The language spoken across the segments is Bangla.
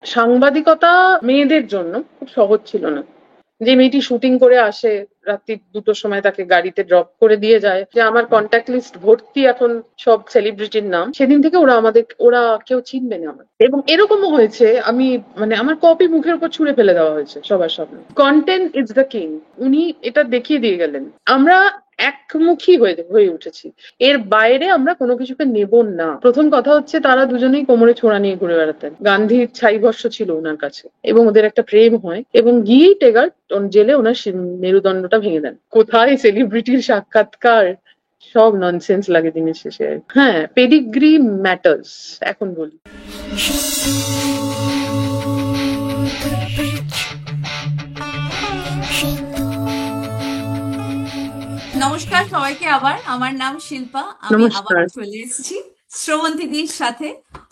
সাংবাদিকতা মেয়েদের জন্য খুব সহজ ছিল না। যে মেয়েটি শুটিং করে আসে, রাত্রি 2টোর সময় তাকে গাড়িতে ড্রপ করে দিয়ে যায়, যে আমার কন্ট্যাক্ট লিস্ট ভর্তি এখন সব সেলিব্রিটির নাম, সেদিন থেকে ওরা কেউ চিনবে না আমার। এবং এরকমও হয়েছে, আমি মানে আমার কপি মুখের উপর ছুঁড়ে ফেলে দেওয়া হয়েছে সবার সামনে। কন্টেন্ট ইজ দ্য কিং, উনি এটা দেখিয়ে দিয়ে গেলেন। আমরা একমুখী হয়ে হয়ে উঠেছি, এর বাইরে আমরা কোনো কিছুকে নেব না। প্রথম কথা হচ্ছে, তারা দুজনেই কোমরে ছোঁড়া নিয়ে ঘুরে বেড়াতেন, গান্ধীর ছাই ভস্য ছিল ওনার কাছে, এবং ওদের একটা প্রেম হয়, এবং গিয়েই টেগার জেলে ওনার মেরুদণ্ডটা ভেঙে দেন। কোথায় সেলিব্রিটির সাক্ষাৎকার, সব ননসেন্স লাগে দিনের শেষে। হ্যাঁ, পেডিগ্রি ম্যাটার্স, এখন বলি। নমস্কার সবাইকে। আবার আমার নাম শিল্পা, আমি আবার নমস্কার। চলে এসেছি শ্রবন্তীদির সাথে।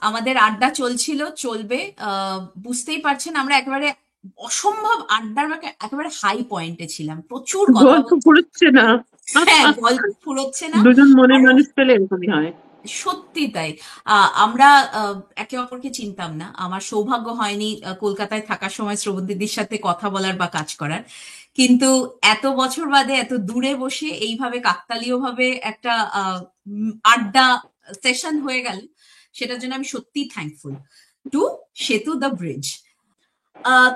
আমাদের আড্ডা চলছিল, চলবে। বুঝতেই পারছেন আমরা একেবারে অসম্ভব আড্ডার একেবারে হাই পয়েন্টে ছিলাম, প্রচুর কথা গল্প হচ্ছে। ফুরোচ্ছে না। হ্যাঁ, গল্প ফুরোচ্ছে না। দুজন মনের আর মানুষ পেলে এরকমই হয়। সত্যি তাই। আমরা একে অপরকে চিনতাম না। আমার সৌভাগ্য হয়নি কলকাতায় থাকার সময় শ্রবণদিদির সাথে কথা বলার বা কাজ করার। কিন্তু এত বছর বাদে এত দূরে বসে এইভাবে কাকতালীয় ভাবে একটা আড্ডা সেশন হয়ে গেল, সেটার জন্য আমি সত্যিই থ্যাঙ্কফুল টু সেতু দ্য ব্রিজ।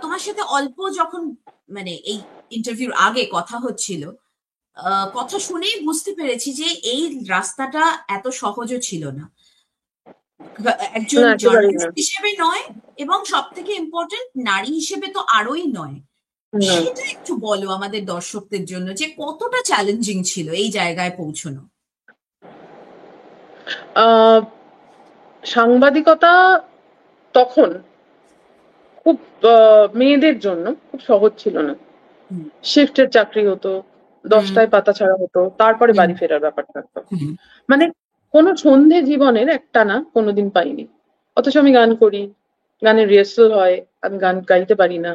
তোমার সাথে অল্প যখন মানে এই ইন্টারভিউর আগে কথা হচ্ছিল, কথা শুনেই বুঝতে পেরেছি যে এই রাস্তাটা এত সহজও ছিল না, একজন না, একেবারেই না। জার্নালিস্ট হিসেবে নয়, এবং সব থেকে ইম্পর্টেন্ট নারী হিসেবে তো আরোই নয়। না। সেটা একটু বলো আমাদের দর্শকদের জন্য যে কতটা চ্যালেঞ্জিং ছিল এই জায়গায় পৌঁছানো। আহ সাংবাদিকতা তখন খুব মেয়েদের জন্য খুব সহজ ছিল না। হুম শিফটের চাকরি হতো, হুম 10টায় পাতা ছাড়া হতো, তারপরে হুম বাড়ি ফেরার ব্যাপার থাকতো। হুম মানে কোনো সন্ধে জীবনের একটানা কোনোদিন পাইনি। অথচ আমি গান করি, গানের রিহার্সাল হয়, আমি গান গাইতে পারি না,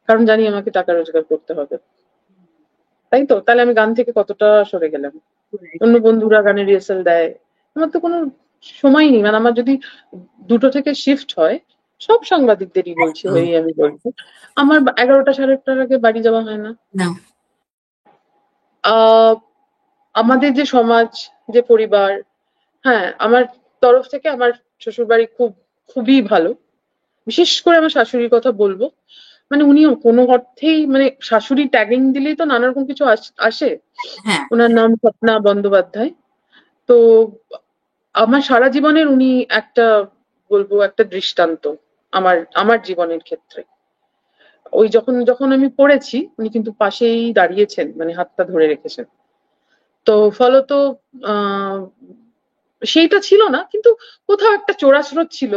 কারণ জানি আমাকে টাকা রোজগার করতে হবে। তাই তো, তাহলে আমি গান থেকে কতটা সরে গেলাম। অন্য বন্ধুরা গানের রিহার্সাল দেয়, আমার তো কোনো সময় নেই। মানে আমার যদি 2টো থেকে শিফট হয়, সব সাংবাদিকদেরই বলছি, একদম। হয়েই আমি বলবো, আমার 11টা 11:30টার আগে বাড়ি যাওয়া হয় না। না। আহ আমাদের যে সমাজ, যে পরিবার, হ্যাঁ, আমার তরফ থেকে আমার শ্বশুরবাড়ি খুবই ভালো। বিশেষ করে আমার শাশুড়ির কথা বলবো। মানে উনি কোনো অর্থেই, মানে শাশুড়ি ট্যাগিং দিলেই তো নানা রকম কিছু আসে। হ্যাঁ। ওনার নাম স্বপ্না বন্দ্যোপাধ্যায়। তো আমার সারা জীবনের উনি একটা, বলবো একটা দৃষ্টান্ত আমার আমার জীবনের ক্ষেত্রে। ওই যখন যখন আমি পড়েছি, উনি কিন্তু পাশেই দাঁড়িয়েছেন, মানে হাতটা ধরে রেখেছেন। তো ফলত আহ সেইটা ছিল না, কিন্তু কোথাও একটা চোরাস্রোত ছিল।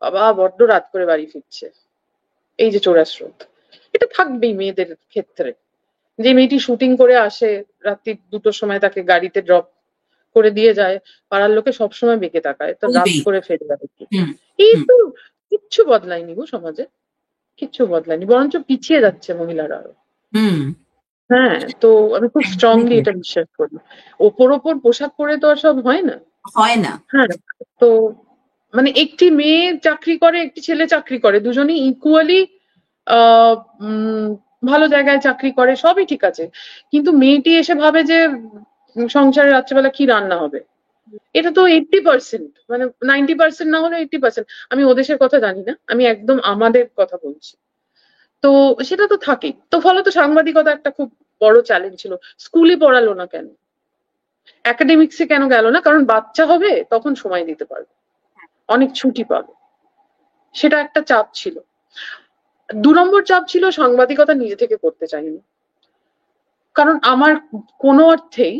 বাবা বড্ড রাত করে বাড়ি ফিরছে, এই যে চোরাস্রোত, এটা থাকবেই মেয়েদের ক্ষেত্রে। যে মেয়েটি শুটিং করে আসে, রাত্রি 2টোর সময় তাকে গাড়িতে ড্রপ করে দিয়ে যায়, পাড়ার লোকে সবসময় বেঁকে তাকায়, তো রাত বলবেই। করে ফেরে যাবে কি। হুম এই হুম তো, কিচ্ছু বদলায়নি গো সমাজে, কিচ্ছু বদলায়নি, বরঞ্চ পিছিয়ে যাচ্ছে মহিলারা আরো। হুম হ্যাঁ, তো আমি খুব একদমই স্ট্রংলি তাই। এটা বিশ্বাস করি। ওপর ওপর পোশাক পরে তো আর সব হয় না। হয় না। হ্যাঁ, তো মানে একটি মেয়ে চাকরি করে, একটি ছেলে চাকরি করে, দুজনেই ইকুয়ালি আহ উম ভালো জায়গায় চাকরি করে, সবই ঠিক আছে। কিন্তু মেয়েটি এসে ভাবে যে সংসারে রাত্রেবেলা কি রান্না হবে। এটা তো 80%, মানে 90% না হলে 80%। আমি ও দেশের কথা জানি না, আমি একদম আমাদের কথা বলছি। তো সেটা তো থাকেই। তো ফলত সাংবাদিকতা একটা খুব বড় চ্যালেঞ্জ ছিল। স্কুলে পড়ালো না কেন, একাডেমিক্সে কেন গেল না? কারণ বাচ্চা হবে, তখন সময় দিতে পারবে, অনেক ছুটি পাবে, সেটা একটা চাপ ছিল। 2 নম্বর চাপ ছিল, সাংবাদিকতা নিজে থেকে করতে চাইনি। কারণ আমার কোনো অর্থেই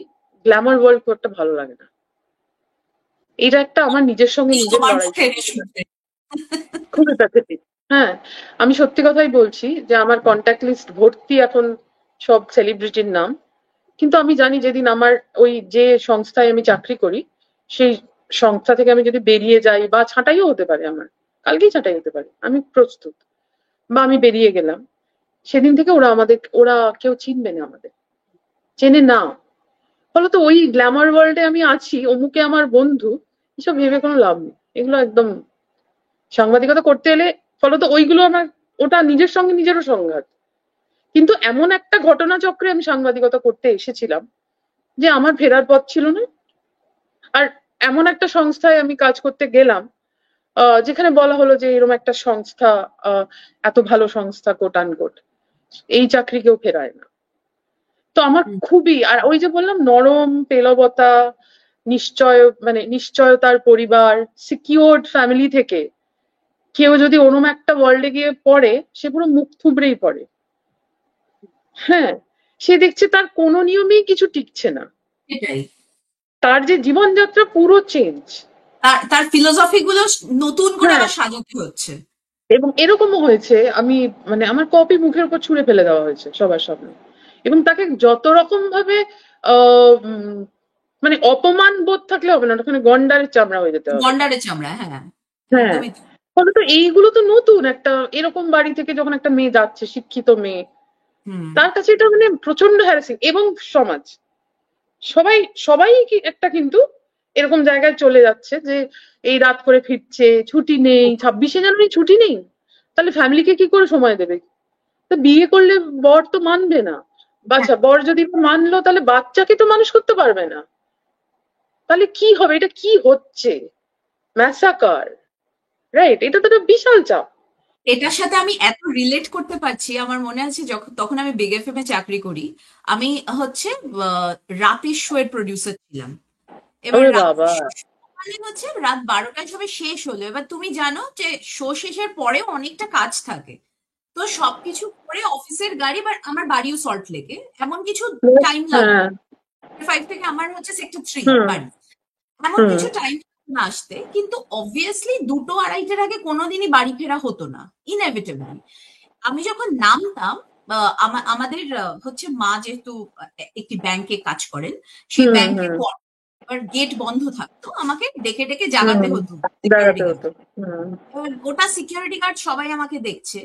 গ্ল্যামার ওয়ার্ল্ড খুব একটা ভালো লাগে না। এটা একটা আমার নিজের সঙ্গে এই নিজের তোমার লড়াই মুখে ছিল। শুনতে। খুবই প্যাথেটিক। হ্যাঁ, আমি সত্যি কথাই বলছি, যে আমার কন্ট্যাক্ট লিস্ট ভর্তি এখন সব সেলিব্রিটির নাম। কিন্তু আমি জানি, যেদিন আমার ওই যে সংস্থায় আমি চাকরি করি, সেই সংস্থা থেকে আমি যদি বেরিয়ে যাই, বা ছাঁটাইও হতে পারে, আমার কালকেই ছাঁটাই হতে পারে, আমি প্রস্তুত, বা আমি বেরিয়ে গেলাম, সেদিন থেকে ওরা কেউ চিনবে না আমাদের, চেনে না। ফলত ওই গ্ল্যামার ওয়ার্ল্ডে আমি আছি, অমুকে আমার বন্ধু, এসব ভেবে কোনো লাভ নেই। এগুলো একদম, সাংবাদিকতা করতে এলে ফলত ওইগুলো আমার, ওটা নিজের সঙ্গে নিজেরও সংঘাত। কিন্তু এমন একটা ঘটনাচক্রে আমি সাংবাদিকতা করতে এসেছিলাম যে আমার ফেরার পথ ছিল না। আর এমন একটা সংস্থায় আমি কাজ করতে গেলাম যেখানে বলা হলো যে এরকম একটা সংস্থা, এত ভালো সংস্থা কোট আনকোট, এই চাকরি কেউ ফেরায় না। তো আমার হুম, খুবই, আর ওই যে বললাম নরম পেলবতা, নিশ্চয় মানে নিশ্চয়তার পরিবার, সিকিউরড ফ্যামিলি থেকে কেউ যদি ওরম একটা ওয়ার্ল্ডে গিয়ে পড়ে, সে পুরো মুখ থুবড়েই পড়ে। হ্যাঁ, সে দেখছে তার কোনো নিয়মেই কিছু টিকছে না, এটাই। তার যে জীবনযাত্রা পুরো চেঞ্জ। তার তার ফিলোসফি গুলো নতুন করে হ্যাঁ, আবার সাজাতে হচ্ছে। এবং এরকমও হয়েছে আমি, মানে আমার কপি মুখের উপর ছুঁড়ে ফেলে দেওয়া হয়েছে সবার সামনে, এবং তাকে যত রকম ভাবে মানে অপমান বোধ থাকলে হবে না, ওখানে গন্ডারের চামড়া হয়ে যেতে হবে। গন্ডারের চামড়া, হ্যাঁ, হ্যাঁ, একদমই তাই। ফলে তো এইগুলো তো নতুন একটা, এরকম বাড়ি থেকে যখন একটা মেয়ে যাচ্ছে, শিক্ষিত মেয়ে, হুম। তার কাছে এটা মানে প্রচন্ড হ্যারাসিং। এবং সমাজ, সবাই সবাই একটা কিন্তু এরকম জায়গায় চলে যাচ্ছে যে এই রাত করে ফিরছে, ছুটি নেই, 26শে জানুয়ারি ছুটি নেই, তাহলে ফ্যামিলিকে কি করে সময় দেবে? তা বিয়ে করলে বর তো মানবে না, হ্যাঁ, বাচ্চা বর যদি মানলো তাহলে বাচ্চাকে তো মানুষ করতে পারবে না, তাহলে কি হবে? এটা কি হচ্ছে? Massacre, right? এটা তো একটা বিশাল চাপ। এটার সাথে আমি এত রিলেট করতে পারছি। আমার মনে আছে যখন তখন আমি বিগ এফএম এ চাকরি করি। আমি হচ্ছে রাতের শো এর প্রডিউসার ছিলাম। এবার ওরে রাতের বাবা! শো মানে হচ্ছে রাত 12টায় সবে শেষ হলো। এবার তুমি জানো যে শো শেষের পরেও অনেকটা কাজ থাকে। তো সবকিছু করে অফিসের গাড়ি, বা আমার বাড়িও সল্ট লেকে, এমন কিছু টাইম লাগবে। হ্যাঁ। 5 থেকে আমার হচ্ছে সেক্টর 3 হুম। বাড়ি। এমন হুম। কিছু টাইম না আসতে, কিন্তু অবভিয়াসলি 2টো 2:30টার আগে কোনোদিনই বাড়ি ফেরা হতো না, ইনএভিটেবলি। আমি যখন নামতাম, আমাদের হচ্ছে মা যেহেতু একটি ব্যাংকে কাজ করেন, সেই হুম। ব্যাংকে হুম। গেট বন্ধ থাকতো, আমাকে ডেকে ডেকে হুম। জাগাতে হতো দেখাতে সিকিউরিটি গার্ড। হতো। হুম। এবার গোটা সিকিউরিটি গার্ড সবাই আমাকে দেখছে,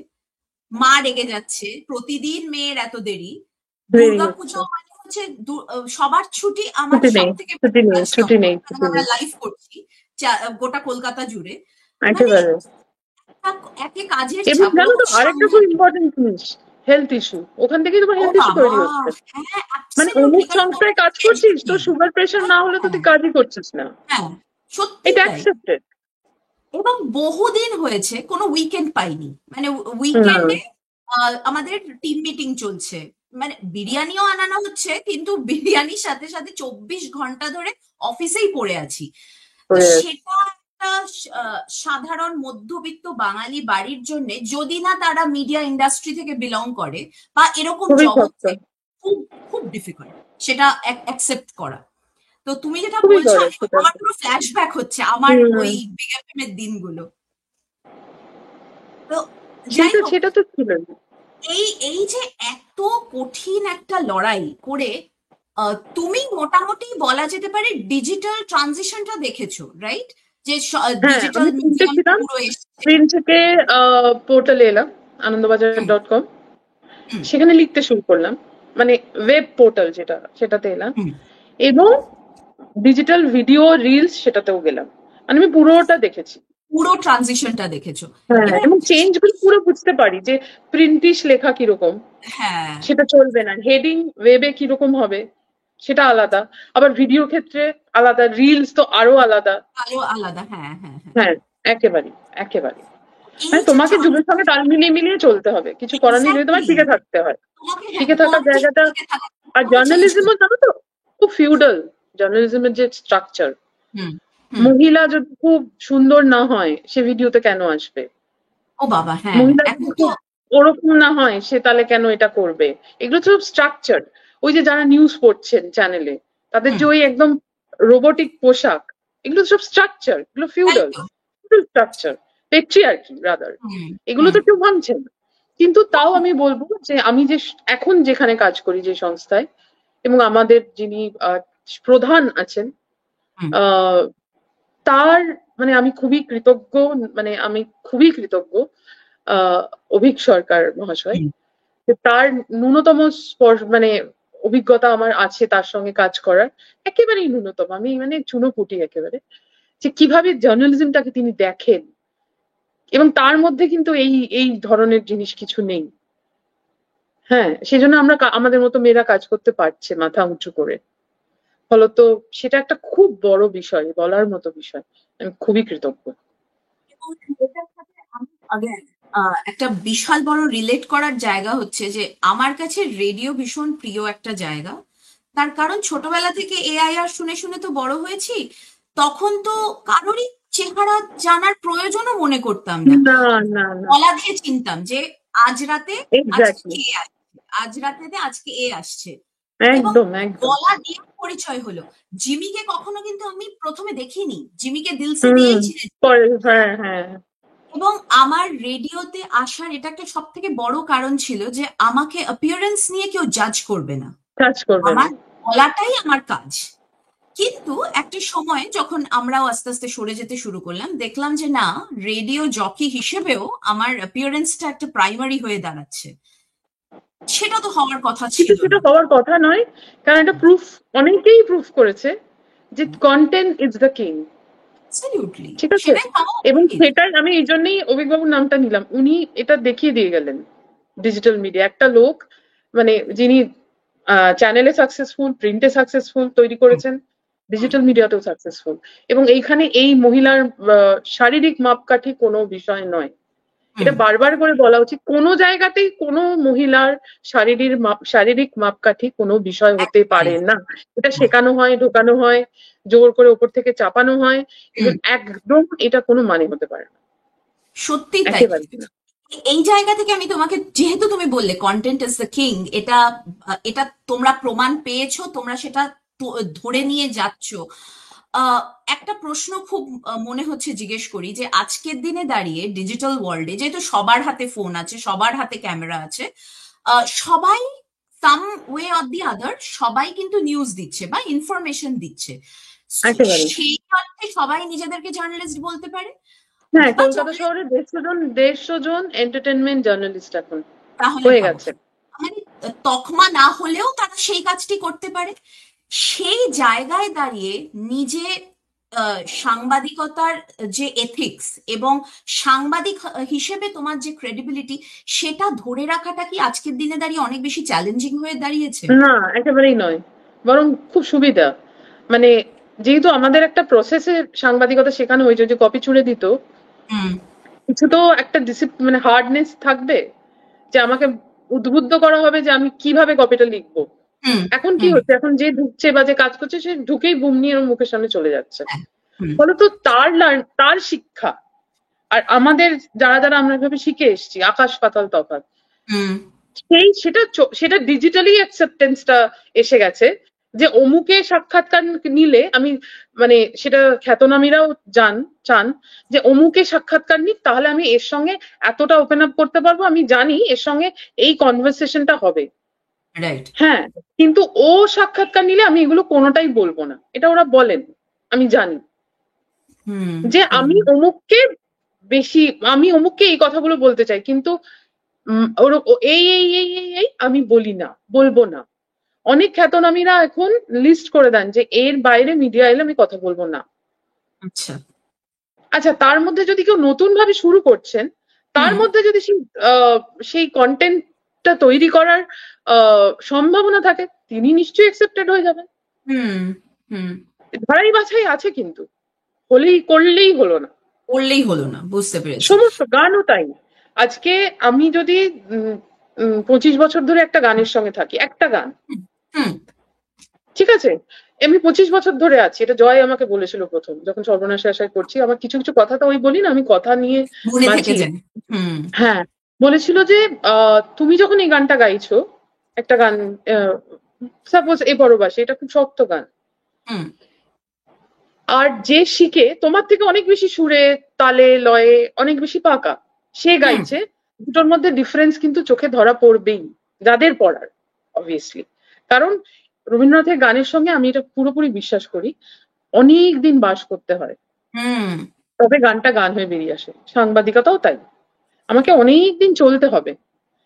মা রেগে যাচ্ছে, প্রতিদিন মেয়ের এত দেরি। দেরি হচ্ছে। দুর্গাপুজো মানে হচ্ছে সবার ছুটি, আমার ছুটি সব নেই, থেকে ছুটি নেই, কাজ ছুটি নেই, কারণ ছুটি আমরা নেই। লাইভ করছি গোটা কলকাতা জুড়ে। মানে একেবারে। একে কাজের এবং চাপ, জানো ওরকম তো আরেকটা খুব সাংঘাতিক। ইম্পর্টেন্ট জিনিস, হেলথ ইস্যু। ওখান থেকেই তোমার ও হেলথ ইস্যু বাবা! তৈরি হচ্ছে। হ্যাঁ, মানে অ্যাবসলিউটলি, অমুক কারণ সংস্থায় তোমার কাজ করছিস, হেলথ তোর নেই। সুগার প্রেশার না হলে তো তুই হ্যাঁ, কাজই করছিস না। হ্যাঁ, এটা সত্যিই তাই। অ্যাকসেপ্টেড। এবং বহুদিন হয়েছে কোনো উইকেন্ড পাইনি। মানে হুম। উইকেন্ডে আমাদের টিম মিটিং চলছে, মানে বিরিয়ানিও আনানো হচ্ছে, কিন্তু বিরিয়ানির সাথে সাথে 24 ঘন্টা ধরে অফিসেই পড়ে আছি। তো করে যাচ্ছে। সেটা একটা সাধারণ মধ্যবিত্ত বাঙালি বাড়ির জন্য, যদি না তারা মিডিয়া ইন্ডাস্ট্রি থেকে বিলং করে বা এরকম খুবই শক্ত। জগতে, খুব খুব ডিফিকাল্ট সেটা অ্যাকসেপ্ট করা। তো তুমি যেটা খুবই বলছো, করে সেটা। আমার পুরো ফ্ল্যাশব্যাক হচ্ছে আমার হুম। ওই বিজ্ঞাপন এর দিনগুলো। তো যাই সেটা হোক, সেটা তো ছিল। এই এই যে এত কঠিন একটা লড়াই করে তুমি মোটামুটি বলা যেতে পারে ডিজিটাল ট্রানজিশনটা দেখেছো, রাইট? যে হ্যাঁ, ডিজিটাল আমি প্রিন্টে মিডিয়াম ছিলাম, পুরো এসছে। প্রিন্ট থেকে পোর্টালে এলাম, হুম, আনন্দবাজার.com। হুম, সেখানে লিখতে শুরু করলাম, মানে ওয়েব পোর্টাল যেটা, সেটাতে এলাম। হুম। এবং ডিজিটাল ভিডিও রিলস সেটাতেও গেলাম। মানে আমি পুরোটা দেখেছি। পুরো ট্রানজিশনটা দেখেছো। হ্যাঁ, এবার এবং চেঞ্জ গুলো পুরো বুঝতে পারি যে প্রিন্টিশ লেখা কিরকম, হ্যাঁ, সেটা চলবে না। হেডিং ওয়েবে কিরকম হবে সেটা আলাদা, আবার ভিডিও ক্ষেত্রে আলাদা, রিলস তো আরো আলাদা। আলো আলাদা, হ্যাঁ, হ্যাঁ, হ্যাঁ। হ্যাঁ, একেবারে একেবারে। এই মানে যে তোমাকে যুগের সঙ্গে তাল মিলিয়ে মিলিয়ে চলতে হবে, কিছু করার নেই, যদি তোমায় এক্স্যাক্টলি, টিকে থাকতে হয়। তোমাকে, হ্যাঁ, টিকে থাকার তোমাকে জায়গাটা। টিকে থাকা, আর তোমাকে চেঞ্জ জার্নালিজমও করতে। জানো তো, খুব ফিউডাল জার্নালিজমের যে স্ট্রাকচার। হুম, হুম। মহিলা যদি খুব সুন্দর না হয় সে ভিডিওতে কেন আসবে? ও বাবা, হ্যাঁ, মহিলা যদি এখন তো। খুব ওরকম না হয় সে তাহলে কেন এটা করবে? এগুলো তো সব স্ট্রাকচার। ওই যে যারা নিউজ পড়ছেন চ্যানেলে, তাদের হুম, যে ওই একদম রোবোটিক পোশাক, এগুলো তো সব স্ট্রাকচার, এগুলো তাই ফিউডাল তো। Structure, patriarchy rather. হুম, এগুলো হুম, তো কেউ ভাঙছে না। কিন্তু তাও আমি বলবো যে আমি যে এখন যেখানে কাজ করি, যে সংস্থায়, এবং আমাদের যিনি প্রধান আছেন, হুম, আহ তার, মানে আমি খুবই কৃতজ্ঞ, মানে আমি খুবই কৃতজ্ঞ আহ অভীক সরকার মহাশয়, হুম, যে তার ন্যূনতম মানে অভিজ্ঞতা আমার আছে তার সঙ্গে কাজ করার, একেবারেই ন্যূনতম। আমি মানে চুনোপুটি একেবারে, যে কিভাবে জার্নালিজমটাকে তিনি দেখেন, এবং তার মধ্যে কিন্তু এই এই ধরনের জিনিস কিছু নেই। হ্যাঁ, সেজন্য আমরা আমাদের মতো মেয়েরা কাজ করতে পারছে মাথা উঁচু করে। ফলত সেটা একটা খুব বড় বিষয়, বলার মতো বিষয়। আমি খুবই কৃতজ্ঞ। এবং এটার সাথে আমি again, একটা বিশাল বড় রিলেট করার জায়গা হচ্ছে যে আমার কাছে রেডিও ভীষণ প্রিয় একটা জায়গা। তার কারণ ছোটবেলা থেকে এআইআর শুনে শুনে তো বড় হয়েছি। তখন তো কারোরই চেহারা জানার প্রয়োজনও মনে করতাম না। না, না, না। গলা দিয়ে চিনতাম যে আজ রাতে আজকে এক্স্যাক্টলি। কে আসছে, আজ রাতে আজকে এ আসছে, এবং একদম, একদম। গলা দিয়ে পরিচয় হলো। জিমিকে কখনো কিন্তু আমি প্রথমে দেখিনি, জিমিকে দিলসে হুম। দিয়েই চিনেছি। পরে হ্যাঁ, হ্যাঁ। এবং আমার রেডিওতে আসার এটা একটা সব থেকে বড় কারণ ছিল যে আমাকে অ্যাপিয়ারেন্স নিয়ে কেউ জাজ করবে না, কাজ করবে না। আমার গলাটাই আমার কাজ। কিন্তু একটা সময় যখন আমরাও আস্তে আস্তে সরে যেতে শুরু করলাম, দেখলাম যে না, রেডিও জকি হিসেবেও আমার অ্যাপিয়ারেন্সটা একটা প্রাইমারি হয়ে দাঁড়াচ্ছে। সেটা তো হওয়ার কথা কিন্তু ছিল সেটা না। হওয়ার কথা নয়, কারণ এটা প্রুফ, অনেকেই প্রুফ করেছে যে content is the king. Absolutely, ঠিক আছে? সেটাই হওয়া এবং উচিত। সেটাই আমি এই জন্যই অভিকবাবুর নামটা নিলাম। উনি এটা দেখিয়ে দিয়ে গেলেন। ডিজিটাল মিডিয়া একটা লোক, মানে যিনি চ্যানেলে সাকসেসফুল, প্রিন্টে সাকসেসফুল তৈরি করেছেন, ডিজিটাল মিডিয়াতেও সাকসেসফুল। এবং এইখানে এই মহিলার শারীরিক মাপকাঠি কোনো বিষয় নয়। এটা হুম, বারবার করে বলা উচিত। কোনো জায়গাতেই কোনো মহিলার শারীরিক মাপকাঠি কোনো বিষয় হতে একদমই। পারে না। এটা শেখানো হয়, ঢোকানো হয়, জোর করে ওপর থেকে চাপানো হয়। হুম, একদম এটা কোনো মানে হতে পারে না। সত্যি তাই। একেবারে না। এই জায়গা থেকে আমি তোমাকে, যেহেতু তুমি বললে কন্টেন্ট ইজ দ্য কিং, এটা এটা তোমরা প্রমাণ পেয়েছো, তোমরা সেটা ধরে নিয়ে যাচ্ছ। আহ, একটা প্রশ্ন খুব মনে হচ্ছে জিজ্ঞেস করি, যে আজকের দিনে দাঁড়িয়ে ডিজিটাল ওয়ার্ল্ডে যেহেতু সবার হাতে ফোন আছে, সবার হাতে ক্যামেরা আছে, সবাই সাম ওয়ে অর দি আদার সবাই কিন্তু নিউজ দিচ্ছে বা ইনফরমেশন দিচ্ছে। একেবারে। সেই অর্থে সবাই নিজেদেরকে জার্নালিস্ট বলতে পারে হ্যাঁ, বা কলকাতা শহরে 150 জন এন্টারটেনমেন্ট জার্নালিস্ট এখন তাহলে হয়ে ভাবো, গেছে। মানে তকমা না হলেও তারা সেই কাজটি করতে পারে। সেই জায়গায় দাঁড়িয়ে নিজে সাংবাদিকতার যে এথিক্স এবং সাংবাদিক হিসেবে তোমার যে ক্রেডিবিলিটি, সেটা ধরে রাখাটা কি আজকের দিনে দাঁড়িয়ে অনেক বেশি চ্যালেঞ্জিং হয়ে দাঁড়িয়েছে? না, একেবারেই নয়। বরং খুব সুবিধা। মানে যেহেতু আমাদের একটা প্রসেসে সাংবাদিকতা শেখানো হয়েছে, যে কপি ছুড়ে দিত, হুম, কিছু তো একটা মানে হার্ডনেস থাকবে, যে আমাকে উদ্বুদ্ধ করা হবে যে আমি কিভাবে কপিটা লিখবো। হুম, এখন কি হুম, হচ্ছে, এখন যে ঢুকছে বা যে কাজ করছে, সে ঢুকেই বুম নিয়ে ওর মুখের সামনে চলে যাচ্ছে। হ্যাঁ, হুম, ফলত তার শিক্ষা আর আমাদের যারা যারা আমরা এভাবে শিখে এসেছি, আকাশ পাতাল তফাৎ। হুম, সেটা ডিজিটালি অ্যাকসেপ্টেন্সটা এসে গেছে, যে অমুকে সাক্ষাৎকার নিলে আমি, মানে সেটা খ্যাতনামীরাও চান যে অমুকে সাক্ষাৎকার নিক, তাহলে আমি এর সঙ্গে এতটা ওপেন আপ করতে পারবো, আমি জানি এর সঙ্গে এই কনভারসেশনটা হবে। রাইট, হ্যাঁ, কিন্তু ও সাক্ষাৎকার নিলে আমি এগুলো কোনোটাই বলবো না, এটা ওরা বলেন। আমি জানি হুম, যে হুম, বেশি আমি অমুককে এই কথাগুলো বলতে চাই, কিন্তু এই আমি বলি না, বলবো না। অনেক খ্যাতনামীরা এখন লিস্ট করে দেন যে এর বাইরে মিডিয়া এলে আমি কথা বলবো না। আচ্ছা, আচ্ছা, তার মধ্যে যদি কেউ নতুন ভাবে শুরু করছেন, তার হুম, মধ্যে যদি সেই কন্টেন্টটা তৈরি করার সম্ভাবনা থাকে, তিনি নিশ্চয়ই অ্যাকসেপ্টেড হয়ে যাবেন। হুম, হুম, ধারাই বাছাই আছে, কিন্তু করলেই হলো না। করলেই হলো না, বুঝতে পেরেছি। সমস্ত গানও তাই। আজকে আমি যদি 25 বছর ধরে একটা গানের সঙ্গে থাকি, একটা গান, হুম, হুম, ঠিক আছে, আমি 25 বছর ধরে আছি। এটা জয় আমাকে বলেছিল প্রথম, যখন সর্বনাশে আশায় করছি। আমার কিছু কিছু কথা তো ওই বলি না, আমি কথা নিয়ে মনে থেকে বাঁচি। যায়। হুম, হ্যাঁ, বলেছিল যে তুমি যখন এই গানটা গাইছো, একটা গান, সাপোজ এ পরবাসী, এটা খুব শক্ত গান। হুম, আর যে শিখে তোমার থেকে অনেক বেশি সুরে, তালে, লয়ে অনেক বেশি পাকা, সে হুম, গাইছে, দুটোর মধ্যে ডিফারেন্স কিন্তু চোখে ধরা পড়বেই, যাদের পড়ার, অবভিয়াসলি। কারণ রবীন্দ্রনাথের গানের সঙ্গে আমি এটা পুরোপুরি বিশ্বাস করি, অনেক দিন বাস করতে হয়, হুম, তবে গানটা গান হয়ে বেরিয়ে আসে। সাংবাদিকতাও তাই, আমাকে অনেক দিন চলতে হবে,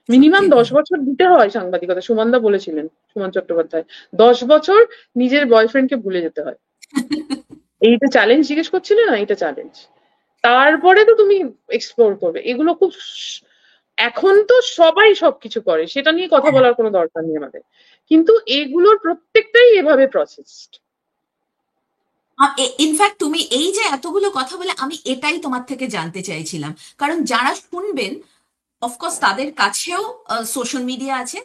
মিনিমাম সত্যি 10 বছর দিতে হয় সাংবাদিকতা। সুমনদা বলেছিলেন, সুমন চট্টোপাধ্যায়, 10 বছর নিজের বয়ফ্রেন্ডকে ভুলে যেতে হয়। এইটা চ্যালেঞ্জ জিজ্ঞেস করছিলে না, এইটা চ্যালেঞ্জ। তারপরে তো তুমি এক্সপ্লোর করবে। এগুলো খুব এখন তো সবাই সবকিছু করে, সেটা নিয়ে কথা বলার কোনো দরকার নেই আমাদের, কিন্তু এগুলোর প্রত্যেকটাই এভাবে প্রসেসড। ইনফ্যাক্ট তুমি এই যে এতগুলো কথা বলে আমি এটাই তোমার থেকে জানতে চাইছিলাম, কারণ যারা শুনবেন অফকোর্স তাদের কাছেও সোশ্যাল মিডিয়া আছে,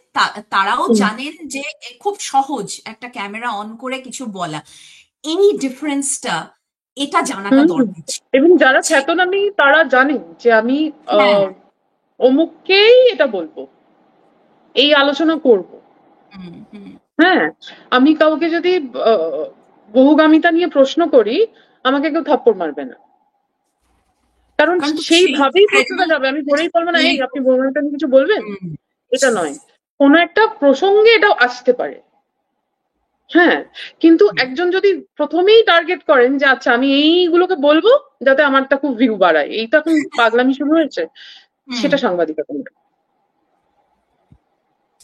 তারাও জানেন যে খুব সহজ একটা ক্যামেরা অন করে কিছু বলা, এই ডিফারেন্সটা এটা জানাটা দরকার ছিল। এবং যারা খ্যাতনামী তারা জানেন যে আমি হ্যাঁ। অমুককেই এটা বলবো, এই আলোচনা করব। হুম, হুম। হ্যাঁ, আমি কাউকে যদি বহুগামিতা নিয়ে প্রশ্ন করি, আমাকে কেউ থাপ্পড় মারবে না, কারণ কারণ তুমি সেই সেইভাবেই প্রশ্নটা credibility যাবে। আমি ধরেই বলবো না, এই তৈরি আপনি করো। বহুগামিতা নিয়ে কিছু বলবেন, হুম, এটা নয়। কোনো একটা প্রসঙ্গে এটা আসতে পারে, হ্যাঁ, কিন্তু হুম, একজন যদি প্রথমেই টার্গেট করেন যে আচ্ছা আমি এইগুলোকে বলবো যাতে আমারটা খুব ভিউ বাড়ায়, এইটা এখন পাগলামি শুরু হয়েছে, হুম, সেটা সাংবাদিকতা নয়।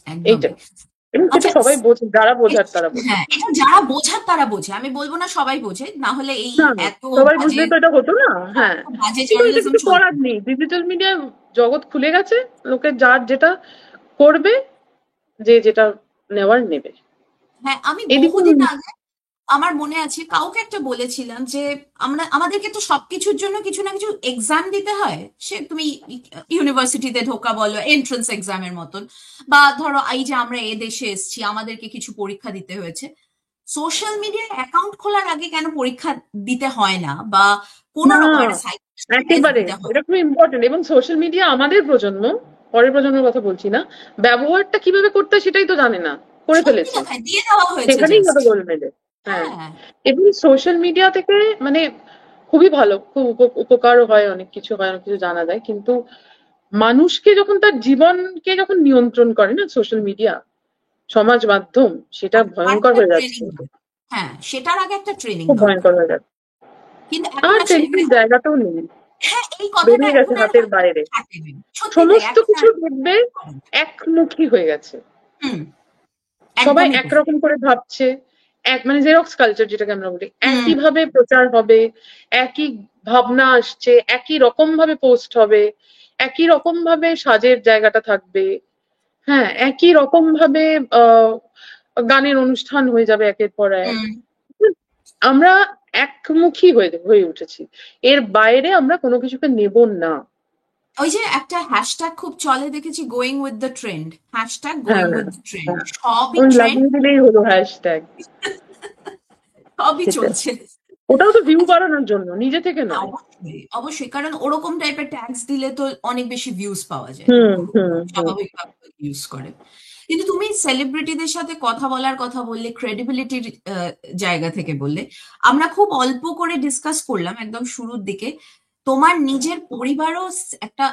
একদমই। এইটাই। এবং সেটা আচ্ছা, সবাই বোঝে, যারা বোঝার তারা বোঝে। হ্যাঁ, এটা যারা বোঝার তারা বোঝে, আমি বলবো না সবাই বোঝে, না হলে এই না না, এত সবাই বাজে, বুঝলে তো এটা হতো না। হ্যাঁ, এত বাজে কিন্তু এটা জার্নালিজম কিছু চলতো করার না। নেই, ডিজিটাল মিডিয়া জগৎ খুলে গেছে, লোকের যার যেটা করবে, যে যেটা নেওয়ার নেবে। হ্যাঁ, আমি এই দেখুন, বহুদিন আগে আমার মনে আছে কাউকে একটা বলেছিলাম যে আমাদেরকে তো সবকিছুর জন্য কিছু না কিছু এক্সাম দিতে হয়, সে তুমি ইউনিভার্সিটিতে ঢোকা বলো, এন্ট্রান্স এক্সামের মতন, বা ধরো এই যে আমরা এ দেশে এসেছি আমাদেরকে কিছু পরীক্ষা দিতে হয়েছে, সোশ্যাল মিডিয়ায় অ্যাকাউন্ট খোলার আগে কেন পরীক্ষা দিতে হয় না, বা কোনো না, রকম একটা সাইকোলজিক্যাল টেস্ট একেবারে দিতে হয়? এটা খুব ইম্পর্টেন্ট। এবং সোশ্যাল মিডিয়া আমাদের প্রজন্ম, পরের প্রজন্মের কথা বলছি না, ব্যবহারটা কিভাবে করতে হয় সেটাই তো জানে না, করে সত্যি ফেলেছে, কথায় দিয়ে দেওয়া হয়েছে সেখানেই জাস্ট। কত গোল মেলে। হ্যাঁ, হ্যাঁ। এবং সোশ্যাল মিডিয়া থেকে মানে খুবই ভালো, খুব উপকারও হয়, অনেক কিছু হয়, অনেক কিছু জানা যায়, কিন্তু মানুষকে যখন তার জীবনকে যখন নিয়ন্ত্রণ করে না সোশ্যাল মিডিয়া, সমাজ মাধ্যম, সেটা আর ভয়ঙ্কর একটা হয়ে যাচ্ছে ট্রেনিং কিন্তু। দরকার। হ্যাঁ, সেটার আগে একটা ট্রেনিং খুব দরকার। ভয়ঙ্কর হয়ে যাচ্ছে। কিন্তু এখন আর আর ট্রেনিং জায়গাটাও নেই, হ্যাঁ, এই কথাটা বেরিয়ে গেছে এখন আর হাতের মানুষ বাইরে। থাকে না। সত্যি তাই, সমস্ত এখন কিছু আর দেখবে করে না। একমুখী হয়ে গেছে, হুম, সবাই একদমই তাই। একরকম করে ভাবছে। এক মানে জেরক্স কালচার যেটাকে আমরা বলি, হুম, একই ভাবে প্রচার হবে, একই ভাবনা আসছে, একই রকম ভাবে পোস্ট হবে, একই রকম ভাবে সাজের জায়গাটা থাকবে, হ্যাঁ, একই রকম ভাবে আহ গানের অনুষ্ঠান হয়ে যাবে একের পর এক। হুম। আমরা একমুখী হয়ে হয়ে উঠেছি, এর বাইরে আমরা কোনো কিছুকে নেব না। ওই যে একটা হ্যাশট্যাগ খুব চলে দেখেছি, going with the trend, hashtag হ্যাঁ, গোয়িং উইথ দ্য ট্রেন্ড, হ্যাঁ, সবই ওই ট্রেন্ড, লাগিয়ে দিলেই হলো হ্যাশট্যাগ। সবই সেটাই, চলছে। ওটাও তো ভিউ বাড়ানোর জন্য, নিজে থেকে হ্যাঁ, নয়। অবশ্যই অবশ্যই, কারণ ওরকম টাইপের ট্যাগস দিলে তো অনেক বেশি ভিউজ পাওয়া যায়, হুম হুম হুম। স্বাভাবিকভাবে ইউজ করে। কিন্তু তুমি সেলিব্রিটিদের সাথে কথা বলার কথা বললে, ক্রেডিবিলিটির জায়গা থেকে বললে, আমরা খুব অল্প করে ডিসকাস করলাম একদম শুরুর দিকে, তোমার নিজের পরিবারও একটা